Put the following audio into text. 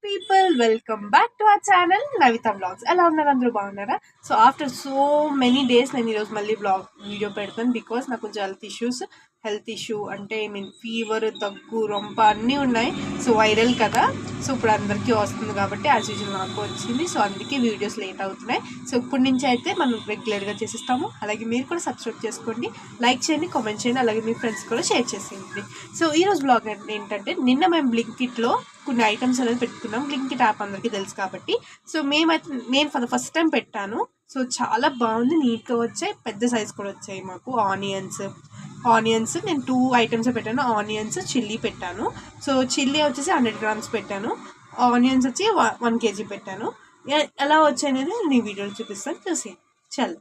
People welcome back to our channel Navitha blogs. ఎలా ఉన్నారు? అందరూ బాగున్నారా? So after so many days నేను ఈరోజు మళ్ళీ వీడియో పెడతాను. బికాస్ నాకు కొంచెం హెల్త్ ఇష్యూ అంటే ఫీవర్, దగ్గు, రొంప అన్నీ ఉన్నాయి. సో వైరల్ కదా, సో ఇప్పుడు అందరికీ వస్తుంది కాబట్టి యాజ్ యూజువల్ నాకు వచ్చింది. సో అందుకే వీడియోస్ లేట్ అవుతున్నాయి. సో ఇప్పటి నుంచి అయితే మనం రెగ్యులర్గా చేసిస్తాము. అలాగే మీరు కూడా సబ్స్క్రైబ్ చేసుకోండి, లైక్ చేయండి, కామెంట్ చేయండి, అలాగే మీ ఫ్రెండ్స్ కూడా షేర్ చేసేయండి. సో ఈరోజు బ్లాగ్ ఏంటంటే, నిన్న మేము బ్లింకిట్లో కొన్ని ఐటమ్స్ అనేది పెట్టుకున్నాం. బ్లింకిట్ యాప్ అందరికీ తెలుసు కాబట్టి. సో నేను ఫస్ట్ టైం పెట్టాను. సో చాలా బాగుంది, నీట్గా వచ్చాయి, పెద్ద సైజ్ కూడా వచ్చాయి మాకు. ఆనియన్స్ నేను 2 ఐటమ్స్ పెట్టాను. ఆనియన్స్, చిల్లీ పెట్టాను. సో చిల్లీ వచ్చేసి 100 grams పెట్టాను, ఆనియన్స్ వచ్చి 1 kg పెట్టాను. ఎలా వచ్చాయి అనేది నేను ఈ వీడియోలో చూపిస్తాను, చూసి చలో.